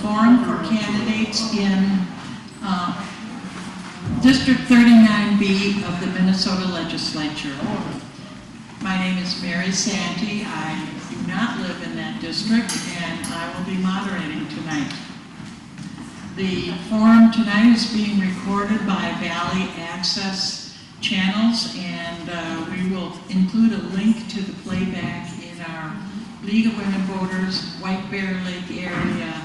forum for candidates in District 39B of the Minnesota Legislature. My name is Mary Santee. I do not live in that district, and I will be moderating tonight. The forum tonight is being recorded by Valley Access Channels, and we will include a link to the playback in our League of Women Voters White Bear Lake area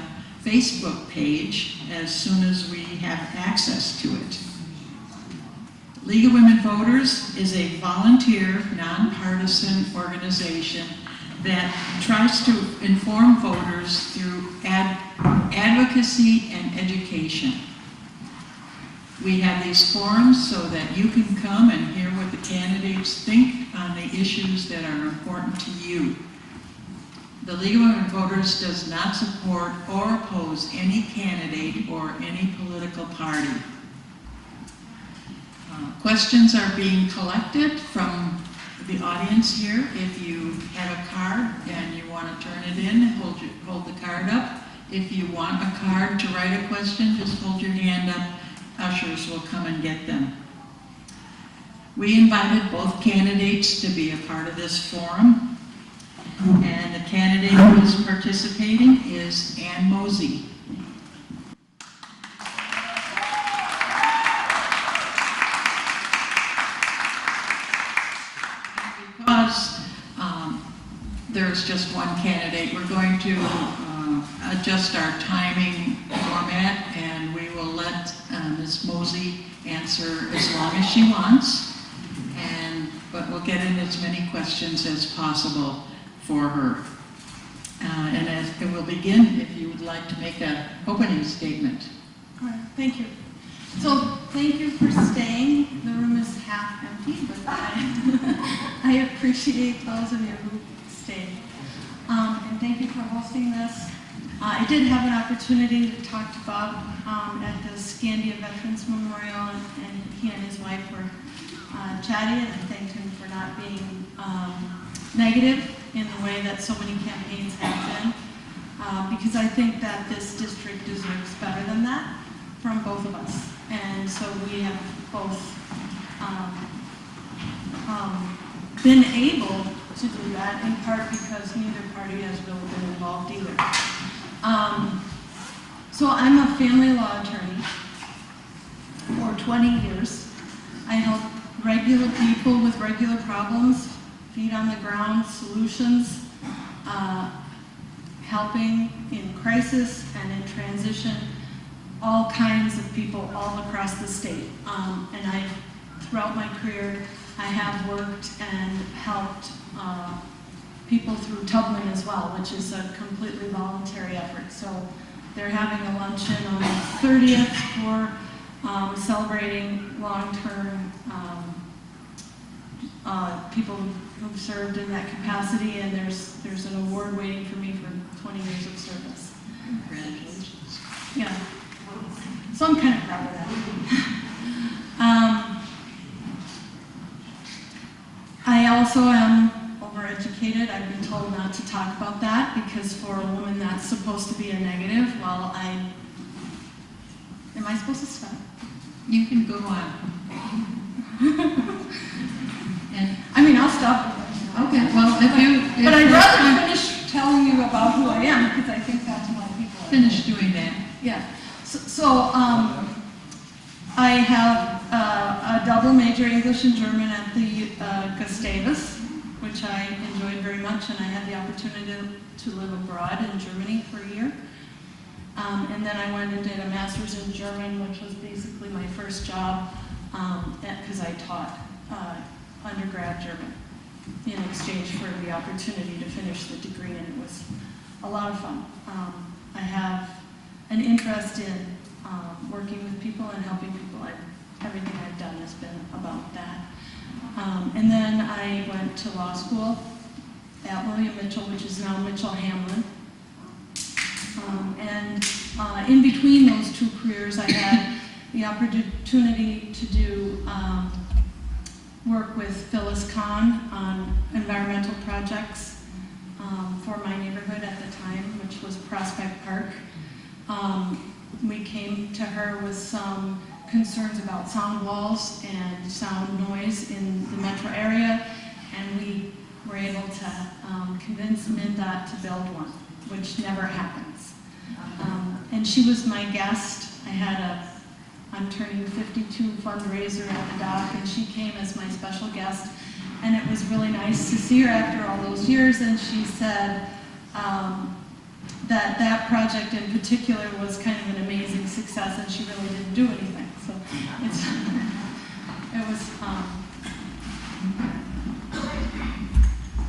Facebook page as soon as we have access to it. League of Women Voters is a volunteer, nonpartisan organization that tries to inform voters through advocacy and education. We have these forums so that you can come and hear what the candidates think on the issues that are important to you. The League of Women Voters does not support or oppose any candidate or any political party. Questions are being collected from the audience here. If you have a card and you want to turn it in, hold the card up. If you want a card to write a question, just hold your hand up. Ushers will come and get them. We invited both candidates to be a part of this forum. And the candidate who is participating is Ann Mosey. Because there's just one candidate, we're going to adjust our timing format, and we will let Ms. Mosey answer as long as she wants, but we'll get in as many questions as possible for her. And it will begin if you would like to make an opening statement. All right, thank you. So thank you for staying. The room is half empty, but I appreciate those of you who stayed. And thank you for hosting this. I did have an opportunity to talk to Bob at the Scandia Veterans Memorial, and he and his wife were chatty, and I thanked him for not being negative in the way that so many campaigns have been, because I think that this district deserves better than that from both of us. And so we have both been able to do that, in part because neither party has really been involved either. So I'm a family law attorney for 20 years. I help regular people with regular problems, feet on the ground solutions, helping in crisis and in transition, all kinds of people all across the state. And throughout my career, I have worked and helped people through Tubman as well, which is a completely voluntary effort. So they're having a luncheon on the 30th for celebrating long-term people who've served in that capacity, and there's an award waiting for me for 20 years of service. Congratulations. Yeah. So I'm kind of proud of that. I also am overeducated. I've been told not to talk about that because for a woman that's supposed to be a negative. Well, am I supposed to stop? You can go on. And I mean, I'll stop. okay, well, But I'd rather finish telling you about who I am, because I think that's why people are. Finish doing that. Yeah. So I have a double major, English and German, at the Gustavus, which I enjoyed very much, and I had the opportunity to live abroad in Germany for a year. And then I went and did a master's in German, which was basically my first job, because I taught undergrad German in exchange for the opportunity to finish the degree, and it was a lot of fun. I have an interest in working with people and helping people. Everything I've done has been about that. And then I went to law school at William Mitchell, which is now Mitchell Hamlin. And in between those two careers, I had the opportunity to do work with Phyllis Kahn on environmental projects for my neighborhood at the time, which was Prospect Park. We came to her with some concerns about sound walls and sound noise in the metro area, and we were able to convince MnDOT to build one, which never happens. And she was my guest. I'm turning 52 fundraiser at the dock, and she came as my special guest, and it was really nice to see her after all those years, and she said that project in particular was kind of an amazing success, and she really didn't do anything. So it was,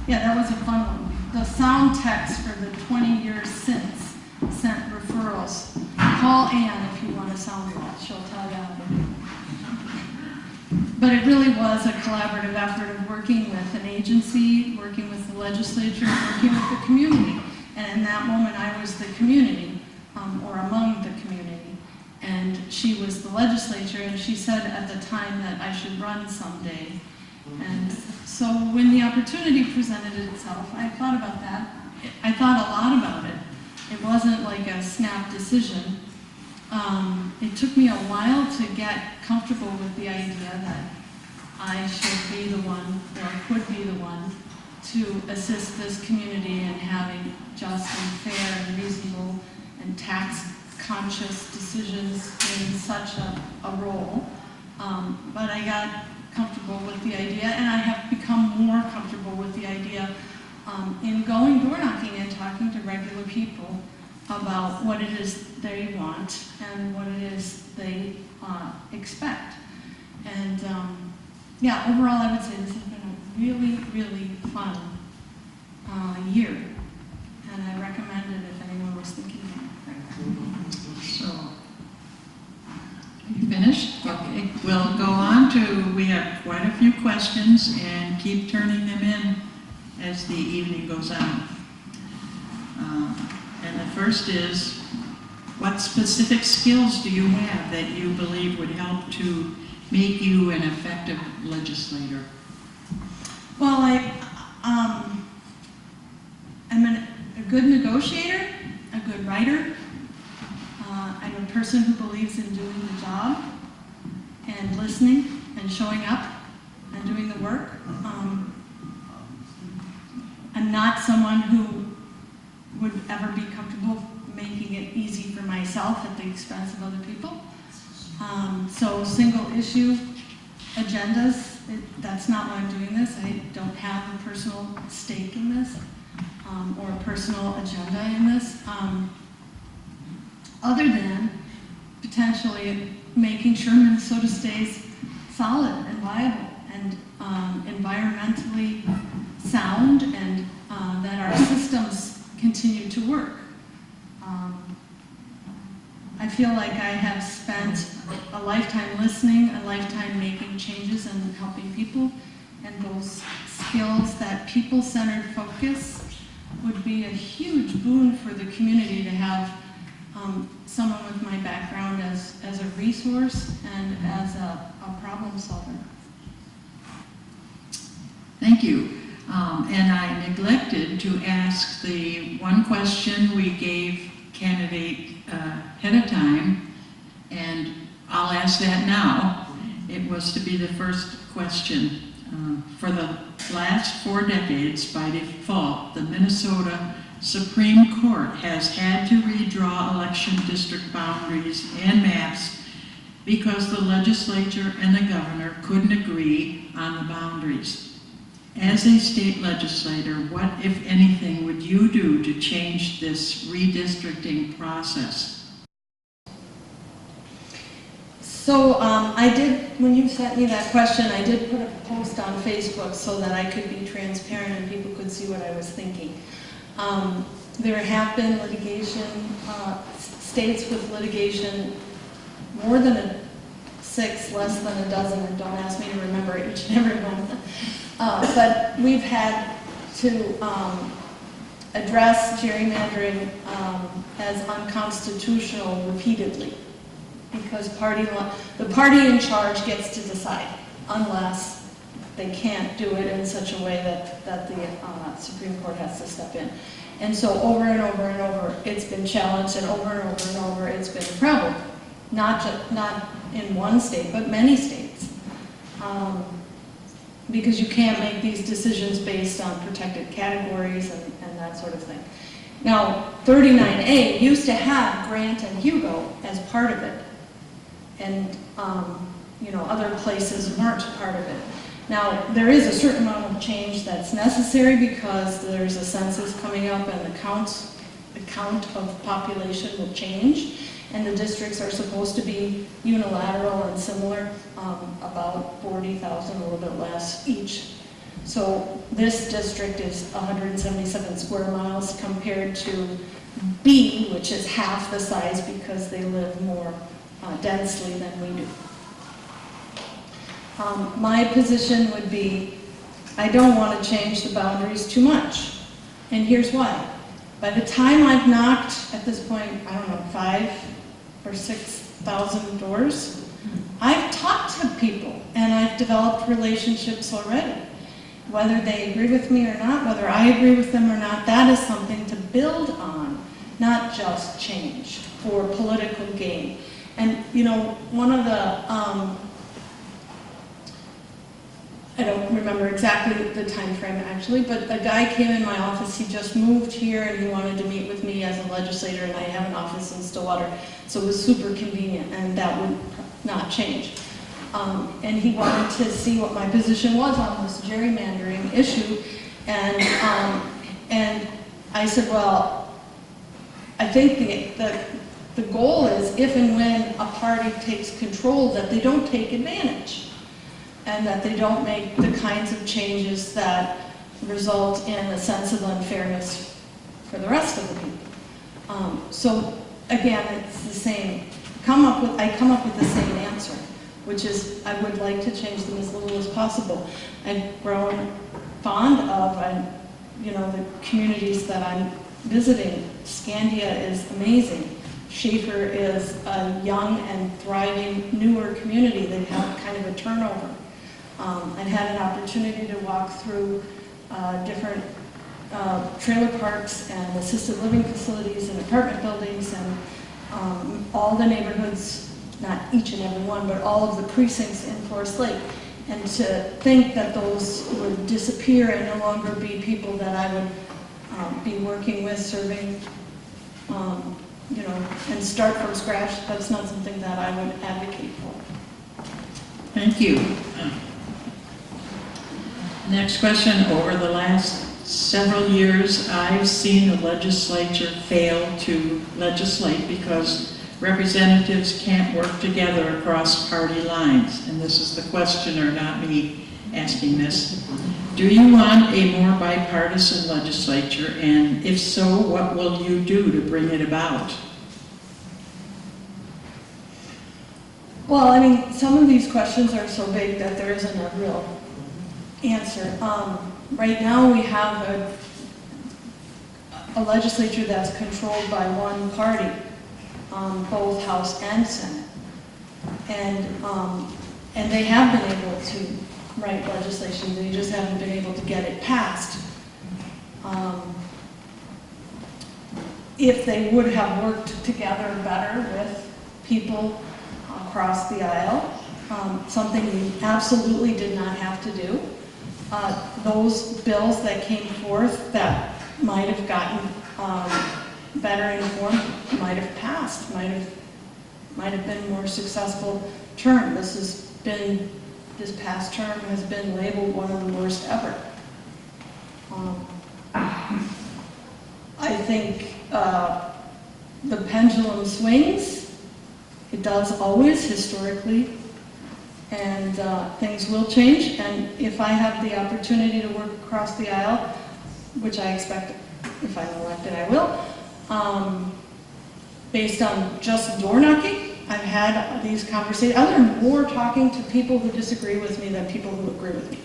yeah, that was a fun one. The sound techs for the 20 years since sent referrals. Call Ann if you want a sound wall, she'll tell you how to do it. But it really was a collaborative effort of working with an agency, working with the legislature, and working with the community. And in that moment, I was the community, or among the community. And she was the legislature, and she said at the time that I should run someday. And so when the opportunity presented itself, I thought about that. I thought a lot about it. It wasn't like a snap decision. It took me a while to get comfortable with the idea that I should be the one, or could be the one, to assist this community in having just and fair and reasonable and tax-conscious decisions in such a role. But I got comfortable with the idea, and I have become more comfortable with the idea in going door knocking and talking to regular people about what it is they want and what it is they expect. And yeah, overall I would say this has been a really, really fun year, and I recommend it if anyone was thinking about it. So, are you finished? Okay, we'll go on to, we have quite a few questions, and keep turning them in as the evening goes on. And the first is, what specific skills do you have that you believe would help to make you an effective legislator? Well, I'm a good negotiator, a good writer. I'm a person who believes in doing the job and listening and showing up and doing the work. I'm not someone who would ever be comfortable making it easy for myself at the expense of other people. So single issue agendas, that's not why I'm doing this. I don't have a personal stake in this or a personal agenda in this, other than potentially making sure Minnesota stays solid and viable and environmentally sound, and that our systems continue to work. I feel like I have spent a lifetime listening, a lifetime making changes and helping people, and those skills, that people-centered focus, would be a huge boon for the community to have someone with my background as a resource and as a problem solver. Thank you. And I neglected to ask the one question we gave candidate ahead of time, and I'll ask that now. It was to be the first question. For the last 4 decades, by default, the Minnesota Supreme Court has had to redraw election district boundaries and maps because the legislature and the governor couldn't agree on the boundaries. As a state legislator, what, if anything, would you do to change this redistricting process? So I did, when you sent me that question, I did put a post on Facebook so that I could be transparent and people could see what I was thinking. There have been litigation, states with litigation, more than 6, less than a dozen, and don't ask me to remember each and every one. But we've had to address gerrymandering as unconstitutional repeatedly, because the party in charge gets to decide, unless they can't do it in such a way that the Supreme Court has to step in. And so over and over and over, it's been challenged, and over and over, it's been a problem. Not in one state, but many states. Because you can't make these decisions based on protected categories and that sort of thing. Now, 39A used to have Grant and Hugo as part of it. And, other places weren't part of it. Now, there is a certain amount of change that's necessary because there's a census coming up and the count of population will change. And the districts are supposed to be unilateral and similar, about 40,000, a little bit less each. So this district is 177 square miles compared to B, which is half the size because they live more densely than we do. My position would be, I don't want to change the boundaries too much. And here's why. By the time I've knocked, at this point, I don't know, 5,000 or 6,000 doors, I've talked to people and I've developed relationships already. Whether they agree with me or not, whether I agree with them or not, that is something to build on, not just change for political gain. And, one of the, I don't remember exactly the time frame actually, but a guy came in my office, he just moved here and he wanted to meet with me as a legislator, and I have an office in Stillwater, so it was super convenient and that would not change. And he wanted to see what my position was on this gerrymandering issue, and I said, well, I think the goal is if and when a party takes control that they don't take advantage. And that they don't make the kinds of changes that result in a sense of unfairness for the rest of the people. So again, it's the same. I come up with the same answer, which is I would like to change them as little as possible. I've grown fond of, the communities that I'm visiting. Scandia is amazing. Schaefer is a young and thriving, newer community. They have kind of a turnover. I've had an opportunity to walk through different trailer parks and assisted living facilities and apartment buildings and all the neighborhoods, not each and every one, but all of the precincts in Forest Lake. And to think that those would disappear and no longer be people that I would be working with, serving, and start from scratch, that's not something that I would advocate for. Thank you. Next question. Over the last several years, I've seen the legislature fail to legislate because representatives can't work together across party lines. And this is the questioner, not me, asking this. Do you want a more bipartisan legislature? And if so, what will you do to bring it about? Well, some of these questions are so big that there isn't a real answer. Right now we have a legislature that's controlled by one party, both House and Senate. And they have been able to write legislation, they just haven't been able to get it passed. If they would have worked together better with people across the aisle, something we absolutely did not have to do. Those bills that came forth that might have gotten better informed might have passed, might have been more successful term. This past term has been labeled one of the worst ever. I think the pendulum swings. It does always, historically, and things will change. And if I have the opportunity to work across the aisle, which I expect if I'm elected I will, based on just door knocking, I've had these conversations. I learn more talking to people who disagree with me than people who agree with me,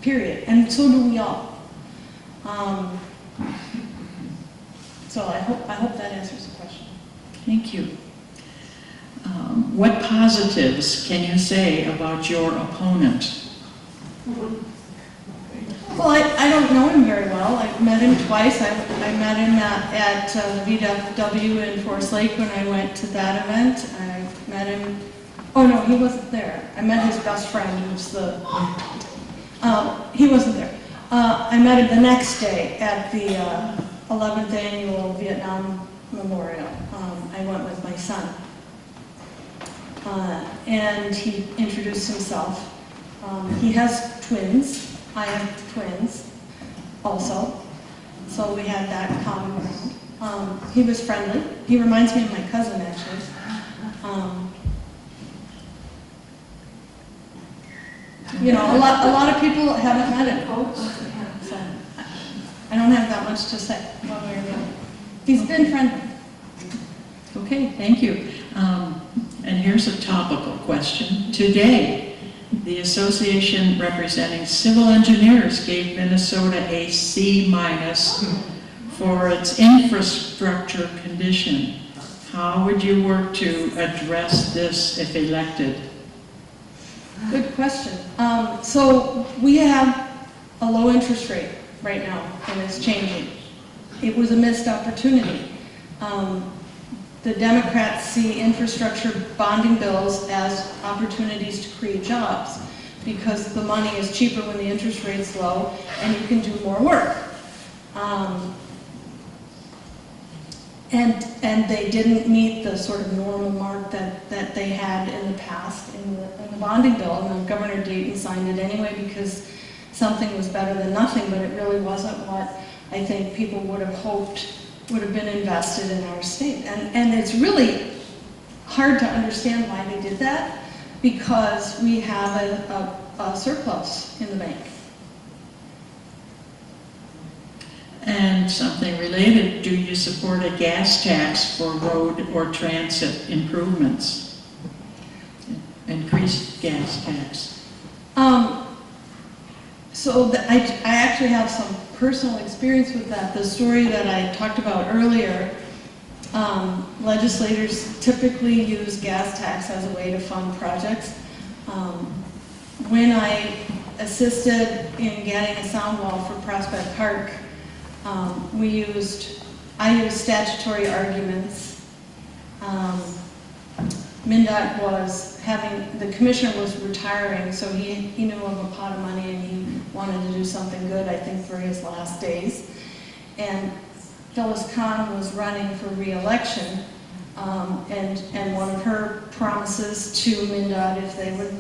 period. And so do we all. So I hope that answers the question. Thank you. What positives can you say about your opponent? Well, I don't know him very well. met him twice. I met him at VW in Forest Lake when I went to that event. I met him, oh no, he wasn't there. I met his best friend, who's the, he wasn't there. I met him the next day at the 11th Annual Vietnam Memorial. I went with my son. And he introduced himself. He has twins. I have twins also. So we had that common ground. He was friendly. He reminds me of my cousin, actually. You know, a lot of people haven't met him. So I don't have that much to say one way or the other. He's been friendly. Okay, thank you. And here's a topical question. Today, the association representing civil engineers gave Minnesota a C- for its infrastructure condition. How would you work to address this if elected? Good question. So we have a low interest rate right now, and it's changing. It was a missed opportunity. The Democrats see infrastructure bonding bills as opportunities to create jobs because the money is cheaper when the interest rate's low and you can do more work. And they didn't meet the sort of normal mark that they had in the past in the bonding bill. And Governor Dayton signed it anyway because something was better than nothing, but it really wasn't what I think people would have hoped would have been invested in our state. And it's really hard to understand why they did that because we have a surplus in the bank. And something related, do you support a gas tax for road or transit improvements? Increased gas tax. I actually have some personal experience with that. The story that I talked about earlier, legislators typically use gas tax as a way to fund projects. When I assisted in getting a sound wall for Prospect Park, I used statutory arguments. MnDOT was the commissioner was retiring, so he knew of a pot of money and he wanted to do something good, I think, for his last days. And Phyllis Kahn was running for re-election, and one of her promises to MnDOT, if they would,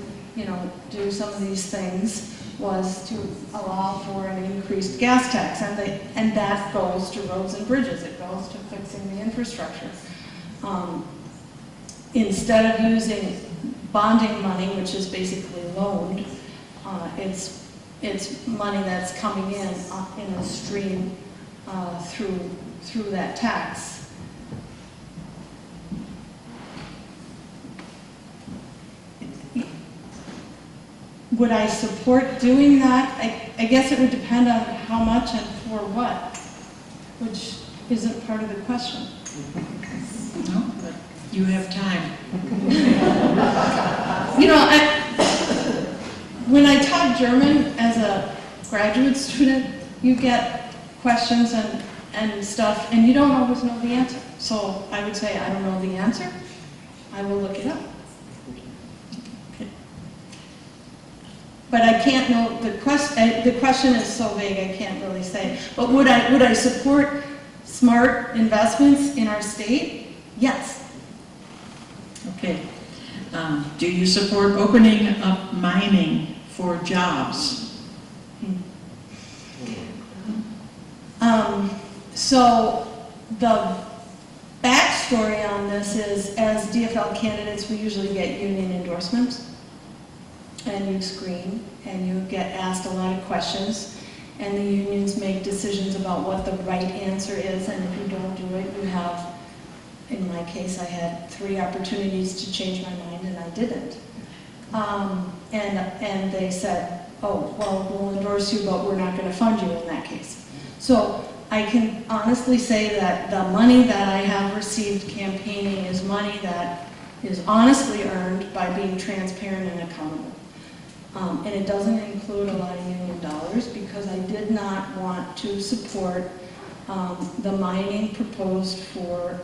do some of these things, was to allow for an increased gas tax, and that goes to roads and bridges. It goes to fixing the infrastructure. Instead of using bonding money, which is basically loaned, it's money that's coming in a stream through that tax. Would I support doing that? I guess it would depend on how much and for what, which isn't part of the question. No, but you have time. When I taught German as a graduate student, you get questions and stuff, and you don't always know the answer. So I would say, I don't know the answer. I will look it up. But I can't know, the question is so vague, I can't really say. But would I support smart investments in our state? Yes. Okay. Do you support opening up mining for jobs? So the backstory on this is, as DFL candidates, we usually get union endorsements. And you screen, and you get asked a lot of questions, and the unions make decisions about what the right answer is, and if you don't do it, you have, in my case, I had 3 opportunities to change my mind, and I didn't. And they said, oh, well, we'll endorse you, but we're not going to fund you in that case. So I can honestly say that the money that I have received campaigning is money that is honestly earned by being transparent and accountable. And it doesn't include a lot of union dollars because I did not want to support the mining proposed for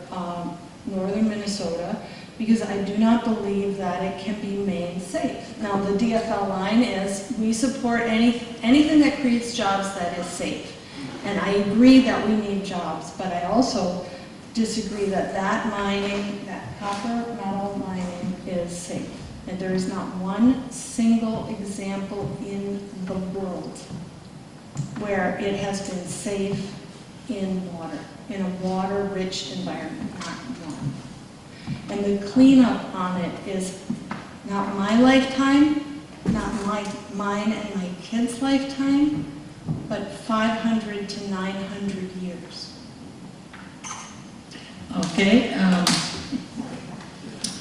northern Minnesota because I do not believe that it can be made safe. Now the DFL line is we support anything that creates jobs that is safe. And I agree that we need jobs, but I also disagree that that mining, that copper metal mining is safe. And there is not one single example in the world where it has been safe in water, in a water-rich environment, not one. And the cleanup on it is not my lifetime, not mine and my kids' lifetime, but 500 to 900 years. Okay.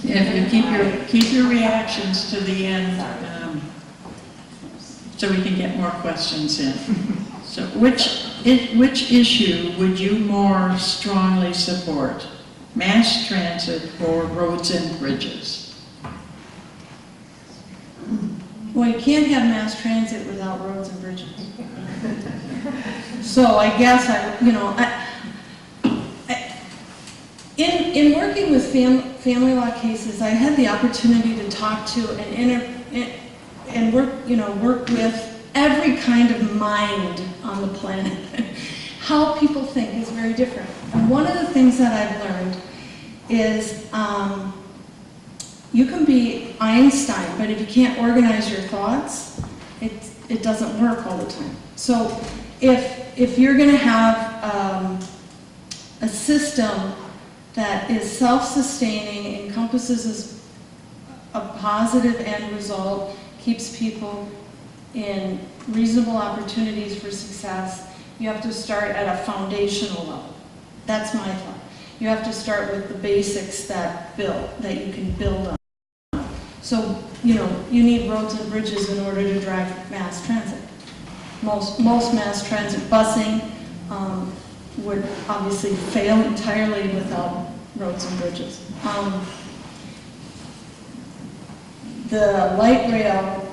If you keep your reactions to the end, so we can get more questions in. So, which issue would you more strongly support? Mass transit or roads and bridges? Well, you can't have mass transit without roads and bridges. So I guess in working with family law cases, I had the opportunity to talk to and work with every kind of mind on the planet. How people think is very different. And one of the things that I've learned is you can be Einstein, but if you can't organize your thoughts, it doesn't work all the time. So if you're going to have a system that is self-sustaining, encompasses a positive end result, keeps people in reasonable opportunities for success, you have to start at a foundational level. That's my thought. You have to start with the basics that you can build on. So, you need roads and bridges in order to drive mass transit. Most mass transit busing would obviously fail entirely without roads and bridges. The light rail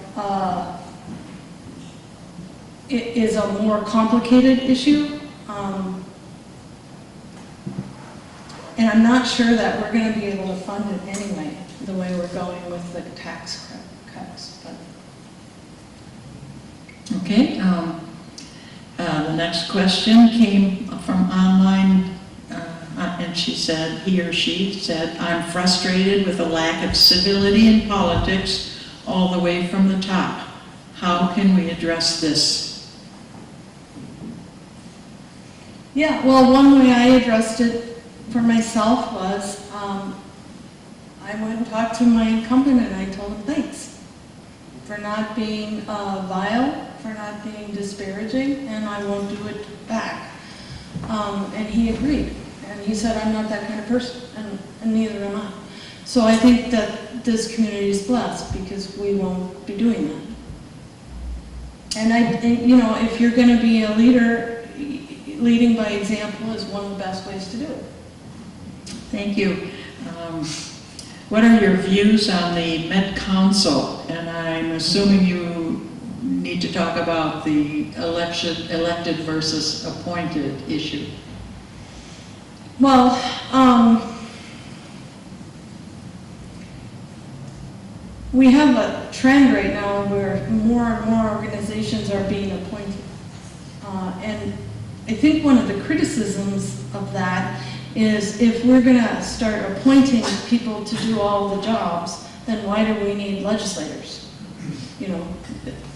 is a more complicated issue, and I'm not sure that we're going to be able to fund it anyway, the way we're going with the tax cuts. But. Okay. The next question came from online, and he or she said, I'm frustrated with the lack of civility in politics all the way from the top. How can we address this? Yeah, well, one way I addressed it for myself was I went and talked to my incumbent and I told him thanks for not being vile, for not being disparaging, and I won't do it back. And he agreed. And he said, I'm not that kind of person, and neither am I. So I think that this community is blessed because we won't be doing that. And if you're going to be a leader, leading by example is one of the best ways to do it. Thank you. What are your views on the Met Council? And I'm assuming you need to talk about the elected versus appointed issue. Well, we have a trend right now where more and more organizations are being appointed. And I think one of the criticisms of that is if we're going to start appointing people to do all the jobs, then why do we need legislators?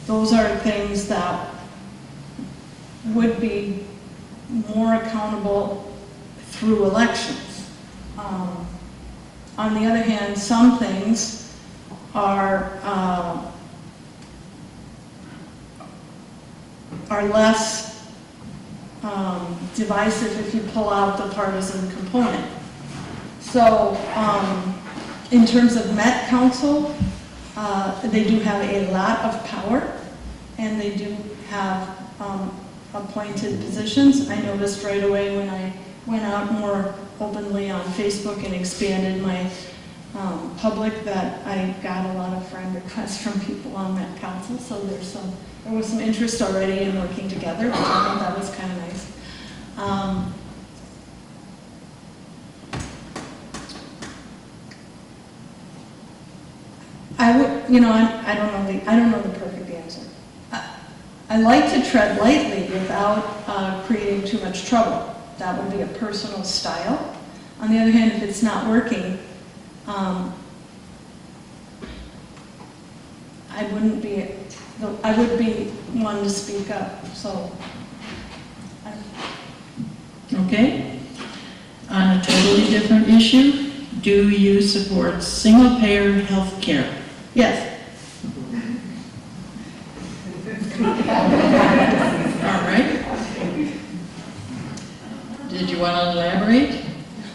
Those are things that would be more accountable through elections. On the other hand, some things are less divisive if you pull out the partisan component. So in terms of Met Council, they do have a lot of power and they do have appointed positions. I noticed right away when I went out more openly on Facebook and expanded my public that I got a lot of friend requests from people on that council, so there was some interest already in working together, which I thought that was kind of nice. I would, you know, I don't know the perfect answer. I like to tread lightly without creating too much trouble. That would be a personal style. On the other hand, if it's not working, I would be one to speak up. So, Okay. On a totally different issue, do you support single-payer health care? yes. All right. Did you want to elaborate?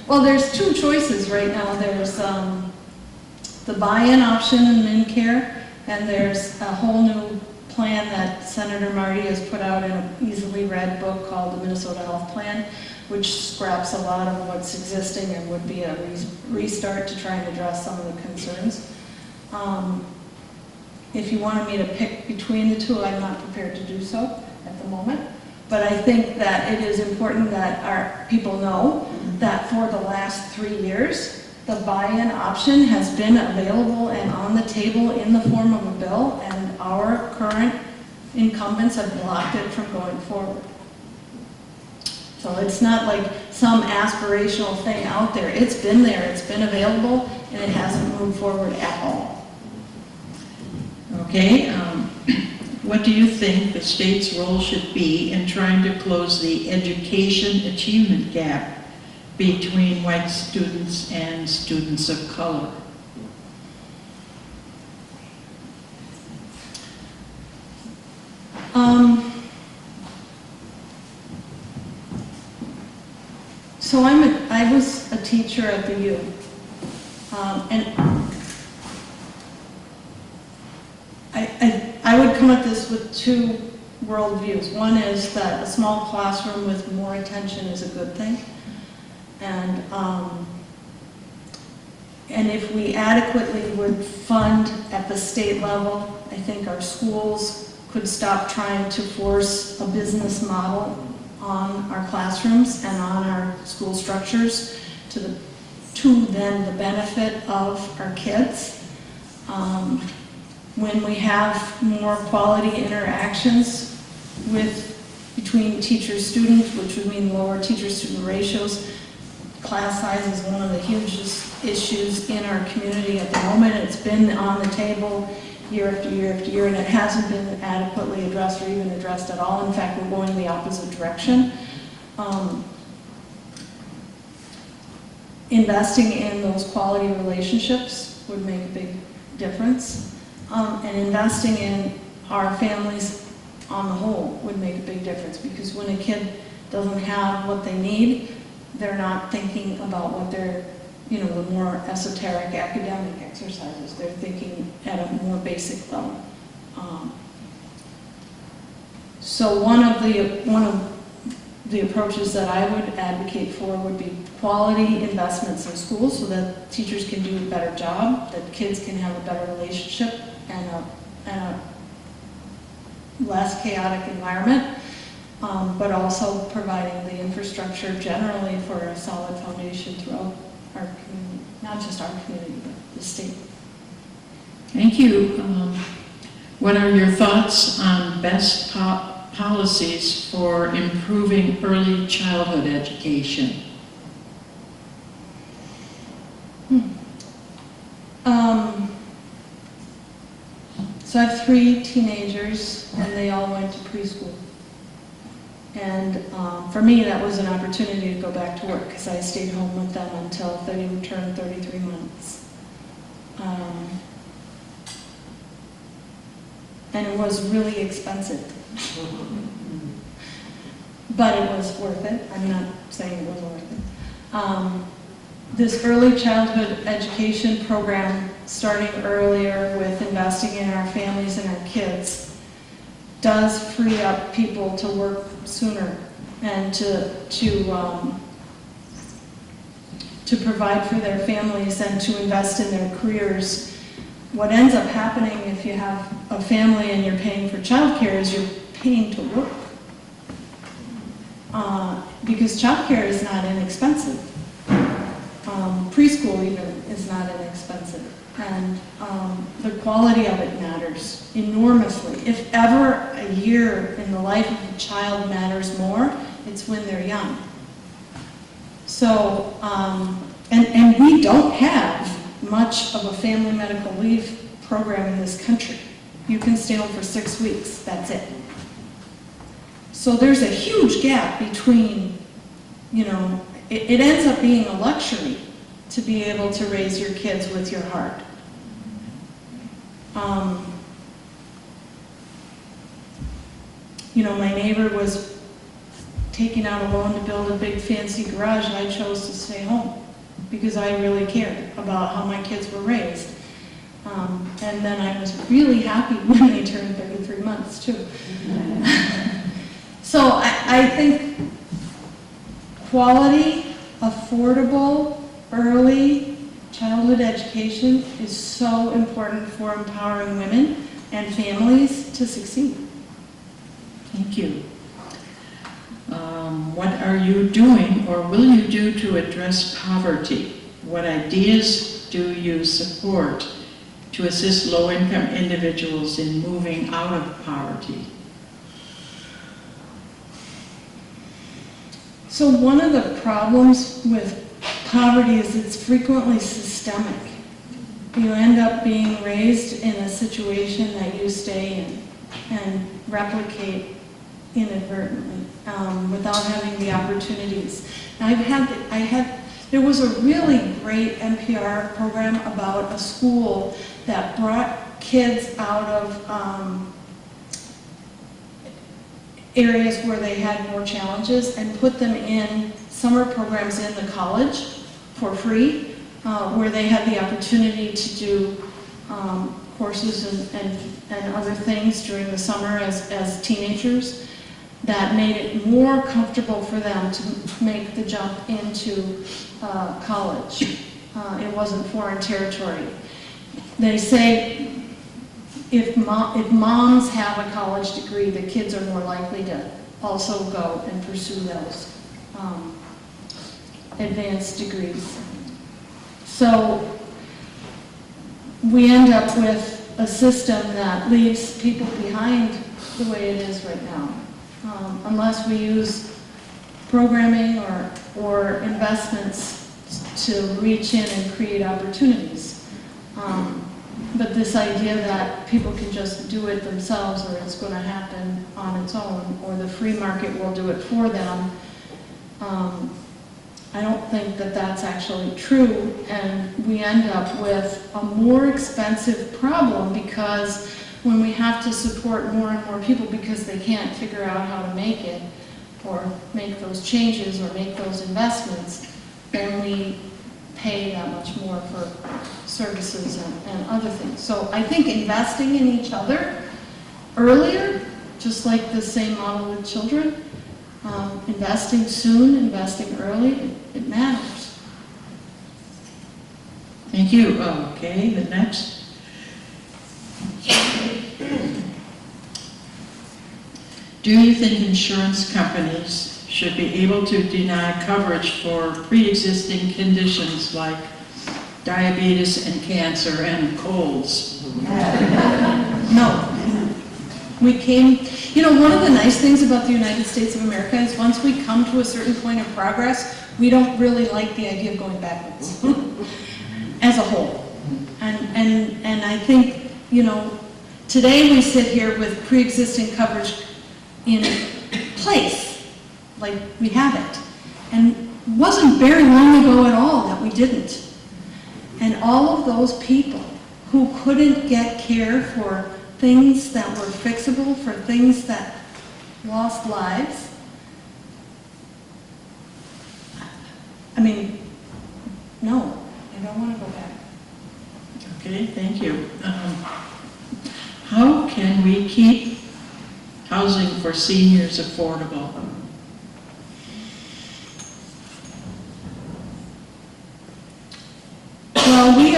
Well, there's two choices right now. There's the buy-in option in MinCare, and there's a whole new plan that Senator Marty has put out in an easily read book called the Minnesota Health Plan, which scraps a lot of what's existing and would be a restart to try and address some of the concerns. If you wanted me to pick between the two, I'm not prepared to do so at the moment. But I think that it is important that our people know that for the last 3 years, the buy-in option has been available and on the table in the form of a bill, and our current incumbents have blocked it from going forward. So it's not like some aspirational thing out there. It's been there, it's been available, and it hasn't moved forward at all. Okay. What do you think the state's role should be in trying to close the education achievement gap between white students and students of color? So I was a teacher at the U, and I would come at this with two worldviews. One is that a small classroom with more attention is a good thing, and if we adequately would fund at the state level, I think our schools could stop trying to force a business model on our classrooms and on our school structures to then the benefit of our kids. When we have more quality interactions between teachers-students, which would mean lower teacher-student ratios. Class size is one of the hugest issues in our community at the moment. It's been on the table year after year after year, and it hasn't been adequately addressed or even addressed at all. In fact, we're going the opposite direction. Investing in those quality relationships would make a big difference. And investing in our families on the whole would make a big difference, because when a kid doesn't have what they need, they're not thinking about what they're, the more esoteric academic exercises. They're thinking at a more basic level. So one of the approaches that I would advocate for would be quality investments in schools so that teachers can do a better job, that kids can have a better relationship and a less chaotic environment, but also providing the infrastructure generally for a solid foundation throughout our community, not just our community, but the state. Thank you. What are your thoughts on best policies for improving early childhood education? So I have 3 teenagers, and they all went to preschool. And for me, that was an opportunity to go back to work, because I stayed home with them until they turned 33 months. And it was really expensive. But it was worth it. I'm not saying it wasn't worth it. This early childhood education program, starting earlier with investing in our families and our kids, does free up people to work sooner and to to provide for their families and to invest in their careers. What ends up happening if you have a family and you're paying for childcare is you're paying to work. Because childcare is not inexpensive. Preschool even is not inexpensive. And the quality of it matters enormously. If ever a year in the life of a child matters more, it's when they're young. So, and we don't have much of a family medical leave program in this country. You can stay home for 6 weeks, that's it. So there's a huge gap between, you know, it ends up being a luxury to be able to raise your kids with your heart. You know, my neighbor was taking out a loan to build a big fancy garage, and I chose to stay home because I really cared about how my kids were raised. And then I was really happy when they turned 33 months too. So I think quality, affordable, early childhood education is so important for empowering women and families to succeed. Thank you. What are you doing or will you do to address poverty? What ideas do you support to assist low-income individuals in moving out of poverty? So one of the problems with poverty is it's frequently systemic. You end up being raised in a situation that you stay in and replicate inadvertently without having the opportunities. Now, there was a really great NPR program about a school that brought kids out of areas where they had more challenges and put them in summer programs in the college for free, where they had the opportunity to do courses and other things during the summer as teenagers that made it more comfortable for them to make the jump into college. It wasn't foreign territory. They say if moms have a college degree, the kids are more likely to also go and pursue those advanced degrees. So we end up with a system that leaves people behind the way it is right now, unless we use programming or investments to reach in and create opportunities. But this idea that people can just do it themselves or it's going to happen on its own or the free market will do it for them, I don't think that that's actually true, and we end up with a more expensive problem because when we have to support more and more people because they can't figure out how to make it or make those changes or make those investments, then we pay that much more for services and other things. So I think investing in each other earlier, just like the same model with children, investing soon, investing early, it matters. Thank you. Okay, the next. Do you think insurance companies should be able to deny coverage for pre-existing conditions like diabetes and cancer and colds? No. We came, you know, one of the nice things about the United States of America is once we come to a certain point of progress, we don't really like the idea of going backwards as a whole. And I think, you know, today we sit here with pre-existing coverage in place, like we have it. And it wasn't very long ago at all that we didn't. And all of those people who couldn't get care for things that were fixable, for things that lost lives, I mean, no, I don't want to go back. Okay, thank you. How can we keep housing for seniors affordable?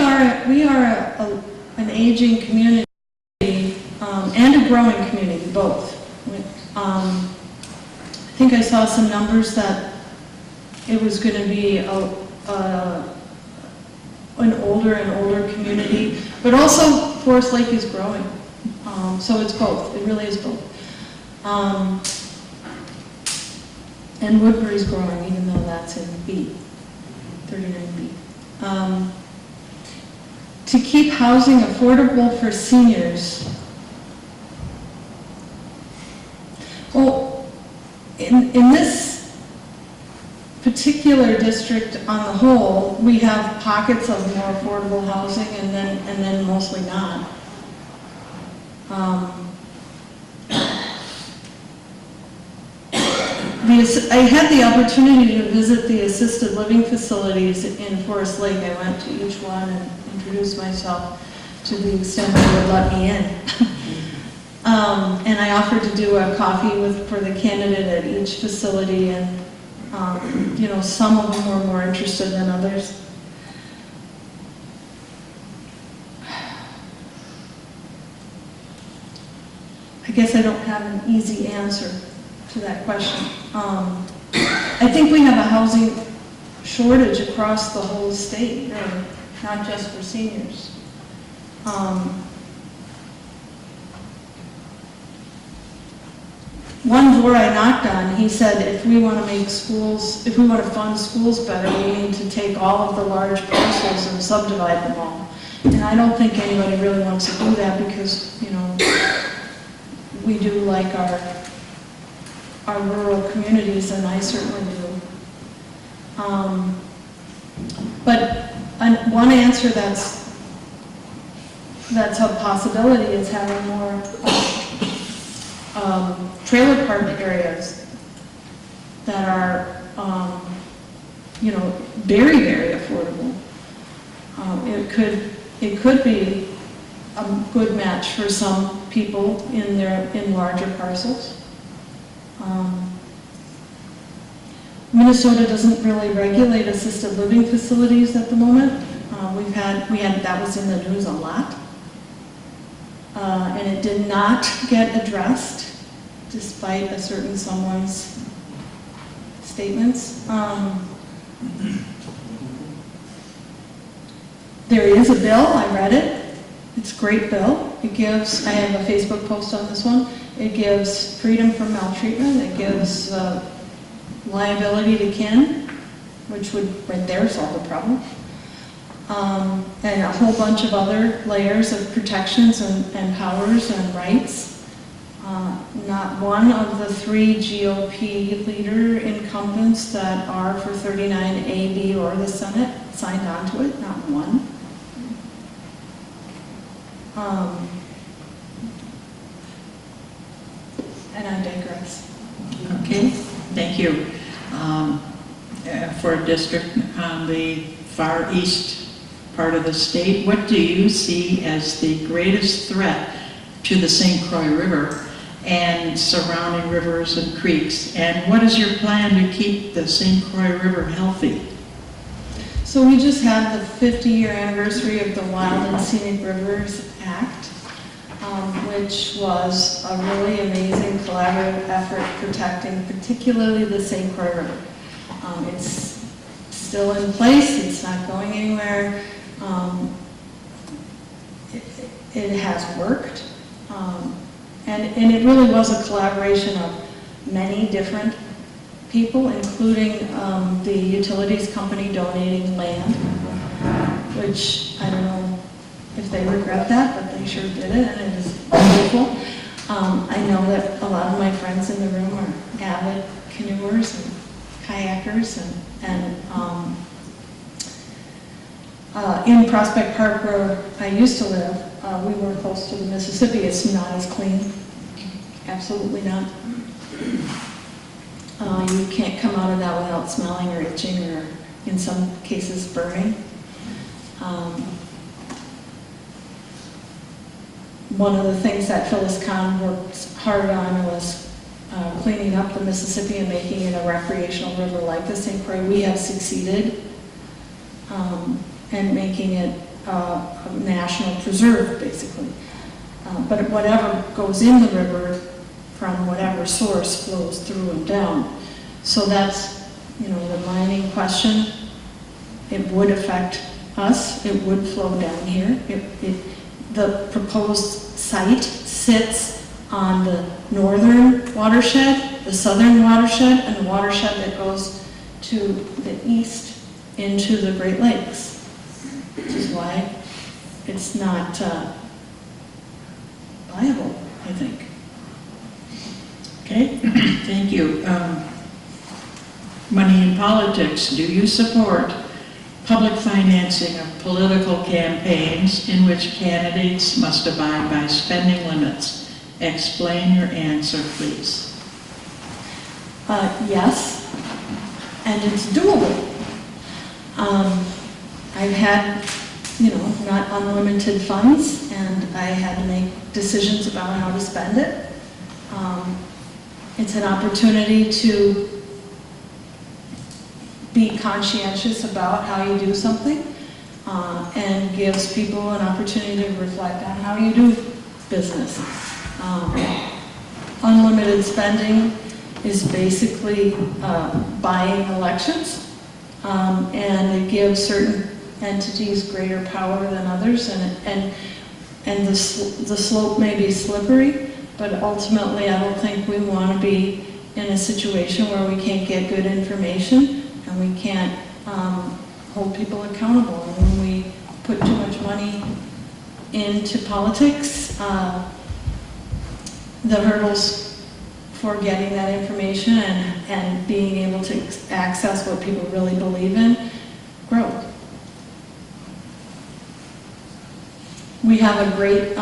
an aging community and a growing community, both. I think I saw some numbers that it was going to be an older and older community, but also Forest Lake is growing. So it's both. It really is both. And Woodbury's growing, even though that's in B, 39B. To keep housing affordable for seniors. Well, in this particular district on the whole, we have pockets of more affordable housing and then mostly not. I had the opportunity to visit the assisted living facilities in Forest Lake. I went to each one and introduced myself to the extent they would let me in. And I offered to do a coffee for the candidate at each facility, and some of them were more interested than others. I guess I don't have an easy answer to that question. I think we have a housing shortage across the whole state, really, not just for seniors. One door I knocked on, he said, if we want to fund schools better, we need to take all of the large parcels and subdivide them all. And I don't think anybody really wants to do that because, we do like our rural communities, and I certainly do. But one answer that's a possibility is having more trailer park areas that are, very, very affordable. It could be a good match for some people in larger parcels. Minnesota doesn't really regulate assisted living facilities at the moment. That was in the news a lot. And it did not get addressed, despite a certain someone's statements. There is a bill, I read it. It's a great bill. I have a Facebook post on this one. It gives freedom from maltreatment. It gives liability to kin, which would right there solve the problem. And a whole bunch of other layers of protections and powers and rights. Not one of the 3 GOP leader incumbents that are for 39AB or the Senate signed on to it, not one. And I digress. Okay, thank you. For a district on the far east part of the state, what do you see as the greatest threat to the St. Croix River and surrounding rivers and creeks? And what is your plan to keep the St. Croix River healthy? So we just had the 50-year anniversary of the Wild and Scenic Rivers Act, which was a really amazing collaborative effort protecting particularly the St. Croix River. It's still in place, it's not going anywhere. It has worked. And it really was a collaboration of many different people, including the utilities company donating land, which I don't know if they regret that, but they sure did it, and it is beautiful. I know that a lot of my friends in the room are avid canoers and kayakers, and in Prospect Park, where I used to live, we were close to the Mississippi. It's not as clean, absolutely not. You can't come out of that without smelling or itching or, in some cases, burning. One of the things that Phyllis Kahn worked hard on was cleaning up the Mississippi and making it a recreational river like the St. Croix. We have succeeded, and making it a national preserve, basically. But whatever goes in the river from whatever source flows through and down. So that's, you know, the mining question. It would affect us. It would flow down here. The proposed site sits on the northern watershed, the southern watershed, and the watershed that goes to the east into the Great Lakes, which is why it's not viable, I think. Okay, thank you. Money in politics. Do you support public financing of political campaigns in which candidates must abide by spending limits? Explain your answer, please. Yes, and it's doable. I've had, you know, not unlimited funds, and I had to make decisions about how to spend it. It's an opportunity to be conscientious about how you do something, and gives people an opportunity to reflect on how you do business. Unlimited spending is basically buying elections, and it gives certain entities greater power than others, and the slope may be slippery, but ultimately I don't think we want to be in a situation where we can't get good information and we can't hold people accountable. And when we put too much money into politics, the hurdles for getting that information and being able to access what people really believe in grow. We have a great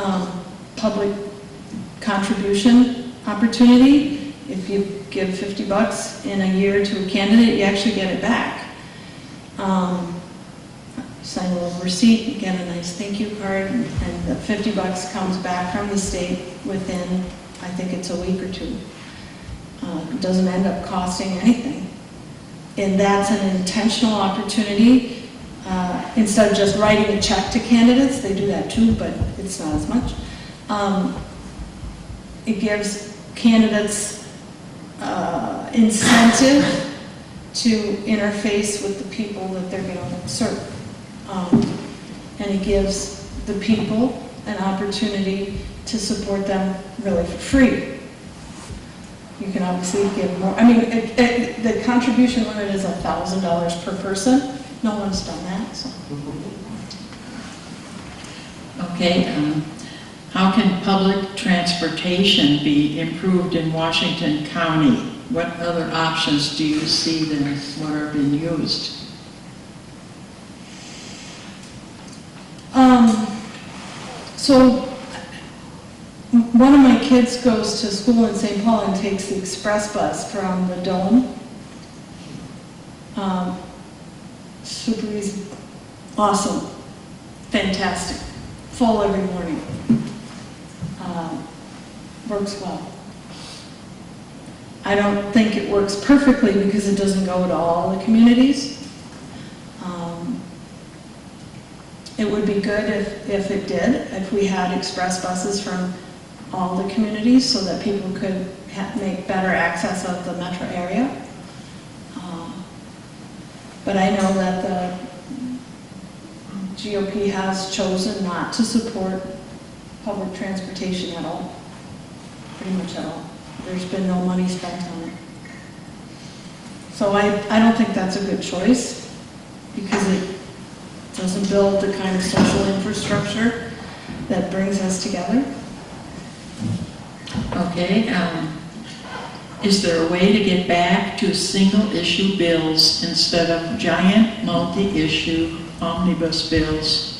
public contribution opportunity. If you give $50 in a year to a candidate, you actually get it back. Sign a little receipt, you get a nice thank you card, and the $50 comes back from the state within, I think it's a week or two. It doesn't end up costing anything. And that's an intentional opportunity. Instead of just writing a check to candidates, they do that too, but it's not as much. It gives candidates incentive to interface with the people that they're going to serve. And it gives the people an opportunity to support them really for free. You can obviously give more. I mean, the contribution limit is $1,000 per person. No one's done that, so. Okay, how can public transportation be improved in Washington County? What other options do you see than what are being used? So one of my kids goes to school in St. Paul and takes the express bus from the Dome. Super easy, awesome, fantastic, full every morning. Works well. I don't think it works perfectly because it doesn't go to all the communities. It would be good if it did, if we had express buses from all the communities so that people could make better access of the metro area. But I know that the GOP has chosen not to support public transportation at all, pretty much at all. There's been no money spent on it. So I don't think that's a good choice because it doesn't build the kind of social infrastructure that brings us together. Okay, is there a way to get back to single-issue bills instead of giant multi-issue omnibus bills?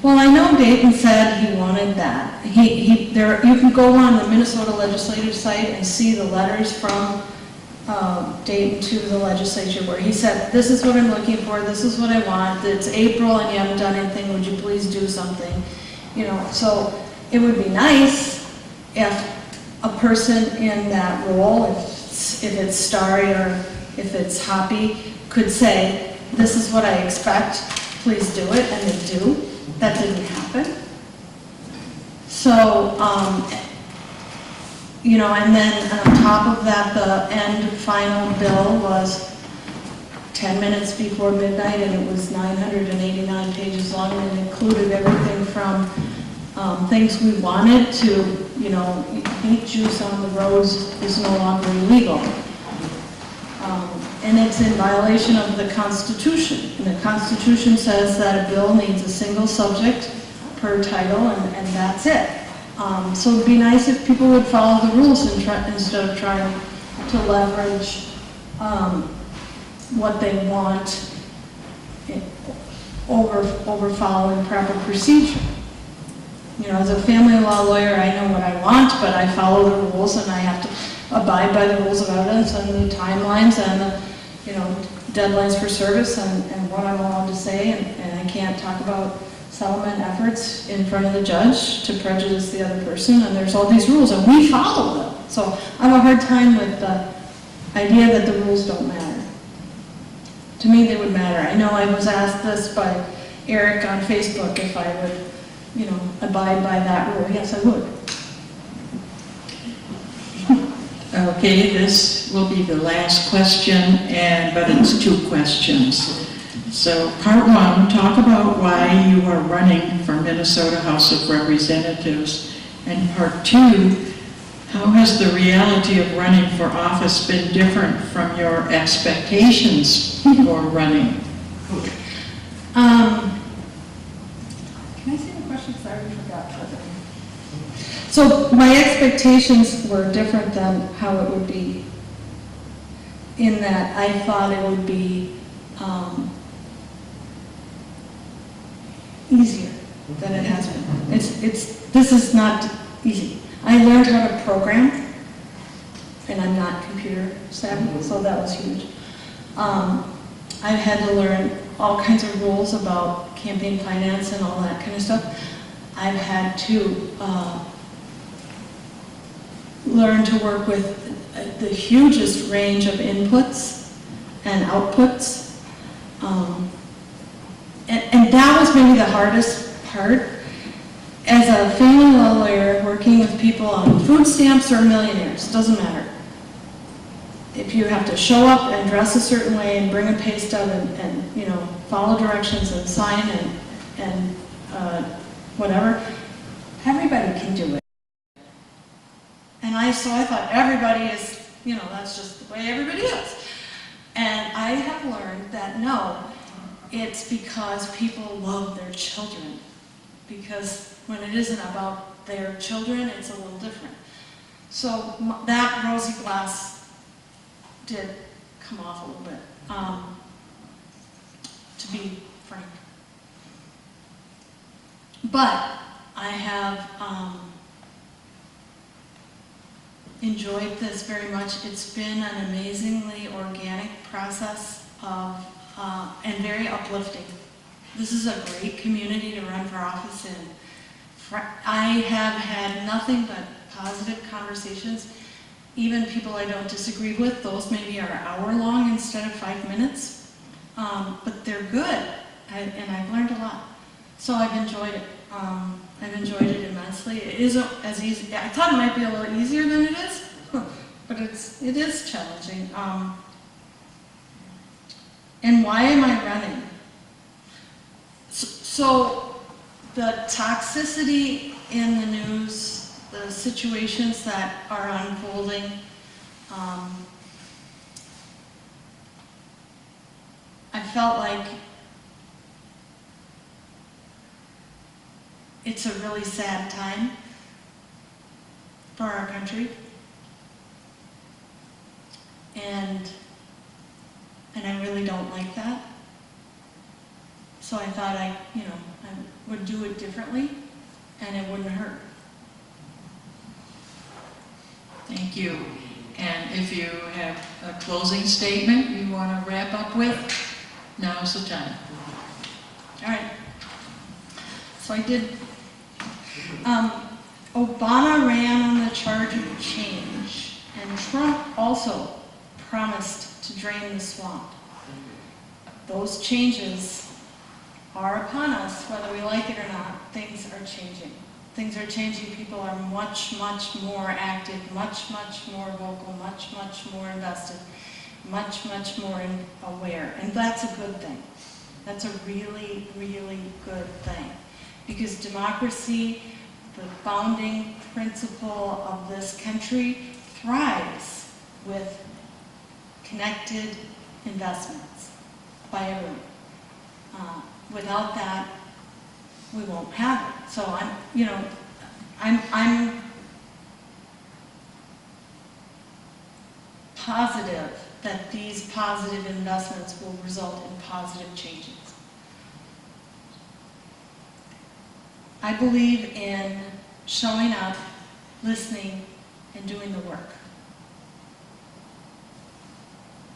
Well, I know Dayton said he wanted that. You can go on the Minnesota Legislative site and see the letters from Dayton to the legislature where he said, this is what I'm looking for, this is what I want, it's April and you haven't done anything, would you please do something? You know, so it would be nice if a person in that role, if it's Starry or if it's Hoppy, could say, this is what I expect, please do it, and they do. That didn't happen. So, you know, and then on top of that, the end final bill was 10 minutes before midnight, and it was 989 pages long, and it included everything from things we wanted to, you know, beet juice on the roads is no longer illegal. And it's in violation of the Constitution. And the Constitution says that a bill needs a single subject per title, and that's it. So it'd be nice if people would follow the rules instead of trying to leverage what they want over following proper procedure. You know, as a family law lawyer, I know what I want, but I follow the rules, and I have to abide by the rules of evidence and the timelines and the, you know, deadlines for service and what I'm allowed to say, and I can't talk about settlement efforts in front of the judge to prejudice the other person, and there's all these rules, and we follow them. So I have a hard time with the idea that the rules don't matter. To me, they would matter. I know I was asked this by Eric on Facebook if I would, you know, abide by that rule. Yes, I would. Okay, this will be the last question, but it's 2 questions. So part 1, talk about why you are running for Minnesota House of Representatives. And part 2, how has the reality of running for office been different from your expectations for running? Can I say the question? Because I already forgot. So my expectations were different than how it would be, in that I thought it would be easier than it has been. This is not easy. I learned how to program, and I'm not computer savvy, so that was huge. I've had to learn all kinds of rules about campaign finance and all that kind of stuff. I've had to learn to work with the hugest range of inputs and outputs. And that was maybe the hardest part. As a family law lawyer working with people on food stamps or millionaires, doesn't matter. If you have to show up and dress a certain way and bring a pay stub and you know, follow directions and sign and whatever, everybody can do it. And so I thought everybody is, you know, that's just the way everybody is. And I have learned that no, it's because people love their children. Because when it isn't about their children, it's a little different. So that rosy glass did come off a little bit, to be frank. But I have enjoyed this very much. It's been an amazingly organic process of, and very uplifting. This is a great community to run for office in. I have had nothing but positive conversations. Even people I don't disagree with, those maybe are an hour long instead of 5 minutes. But they're good, and I've learned a lot. So I've enjoyed it. I've enjoyed it immensely. It isn't as easy. I thought it might be a little easier than it is, but it is challenging. And why am I running? So the toxicity in the news, the situations that are unfolding, I felt like it's a really sad time for our country. And I really don't like that. So I thought I would do it differently, and it wouldn't hurt. Thank you. And if you have a closing statement you want to wrap up with, now's the time. All right. So I did. Obama ran on the charge of change, and Trump also promised to drain the swamp. Those changes are upon us, whether we like it or not. Things are changing. Things are changing. People are much, much more active, much, much more vocal, much, much more invested, much, much more aware. And that's a good thing. That's a really, really good thing. Because democracy, the founding principle of this country, thrives with connected investments by everyone. Without that, we won't have it. So I'm positive that these positive investments will result in positive changes. I believe in showing up, listening, and doing the work.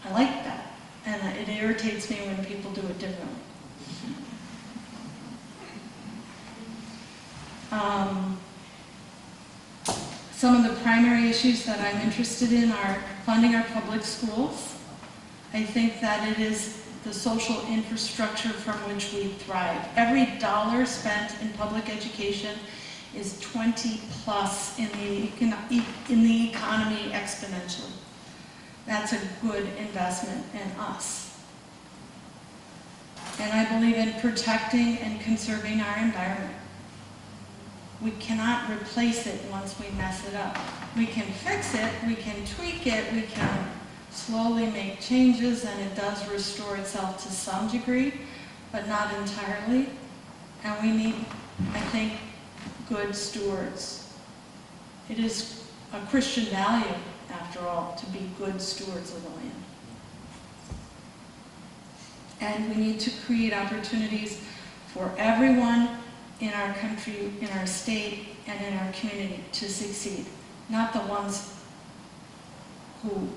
I like that, and it irritates me when people do it differently. Some of the primary issues that I'm interested in are funding our public schools. I think that it is the social infrastructure from which we thrive. Every dollar spent in public education is 20 plus in the economy exponentially. That's a good investment in us. And I believe in protecting and conserving our environment. We cannot replace it once we mess it up. We can fix it, we can tweak it, we can slowly make changes, and it does restore itself to some degree, but not entirely. And we need, I think, good stewards. It is a Christian value, after all, to be good stewards of the land. And we need to create opportunities for everyone in our country, in our state, and in our community to succeed. Not the ones who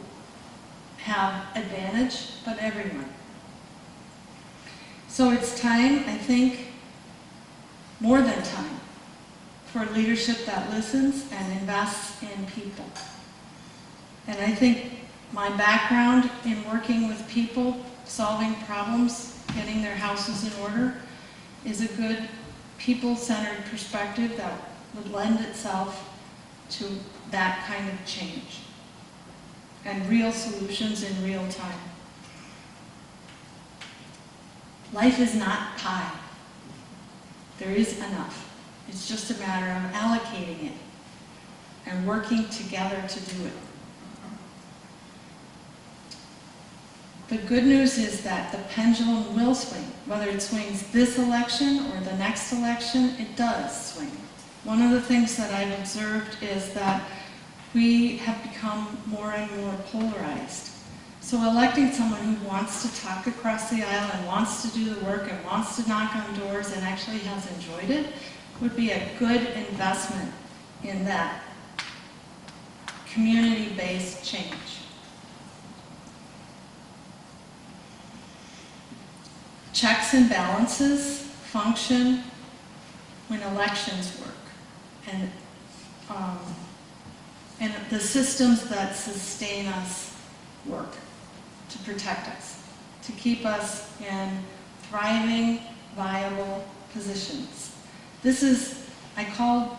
have advantage, but everyone. So it's time, I think, more than time, for leadership that listens and invests in people. And I think my background in working with people, solving problems, getting their houses in order, is a good people-centered perspective that would lend itself to that kind of change and real solutions in real time. Life is not pie. There is enough. It's just a matter of allocating it and working together to do it. The good news is that the pendulum will swing. Whether it swings this election or the next election, it does swing. One of the things that I've observed is that we have become more and more polarized. So electing someone who wants to talk across the aisle and wants to do the work and wants to knock on doors and actually has enjoyed it would be a good investment in that community-based change. Checks and balances function when elections work, and the systems that sustain us work to protect us, to keep us in thriving, viable positions. This is, I call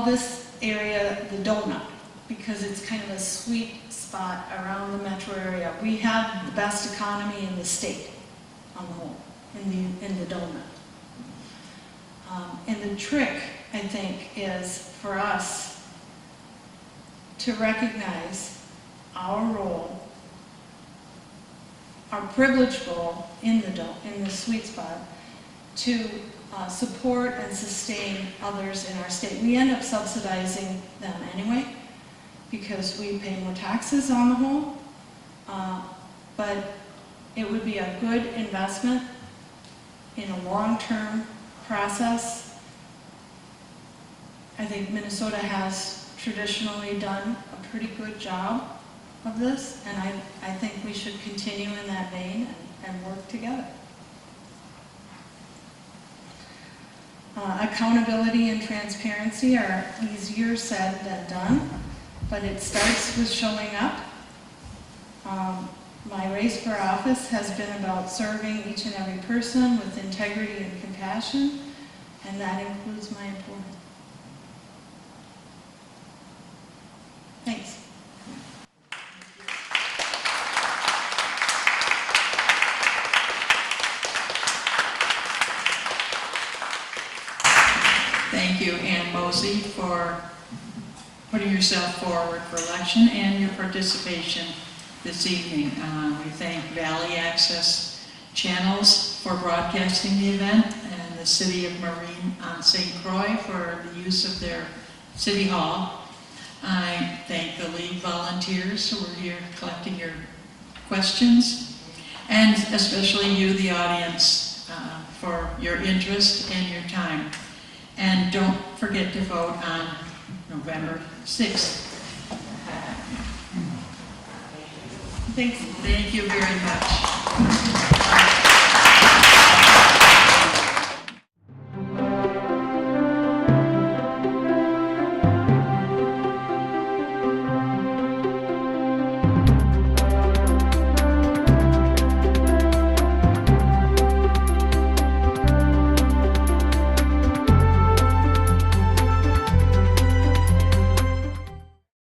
this area the donut, because it's kind of a sweet spot around the metro area. We have the best economy in the state, on the whole, in the donut. And the trick, I think, is for us to recognize our role, our privileged role in the sweet spot, to support and sustain others in our state. We end up subsidizing them anyway, because we pay more taxes on the whole, but it would be a good investment in a long-term process. I think Minnesota has traditionally done a pretty good job of this, and I think we should continue in that vein and work together. Accountability and transparency are easier said than done, but it starts with showing up. My race for office has been about serving each and every person with integrity and compassion, and that includes my employment. Thanks. Thank you, Ann Mosey, for putting yourself forward for election and your participation this evening. We thank Valley Access Channels for broadcasting the event and the City of Marine on St. Croix for the use of their City Hall. I thank the League volunteers who are here collecting your questions, and especially you, the audience, for your interest and your time. And don't forget to vote on November 6th. Thanks. Thank you very much.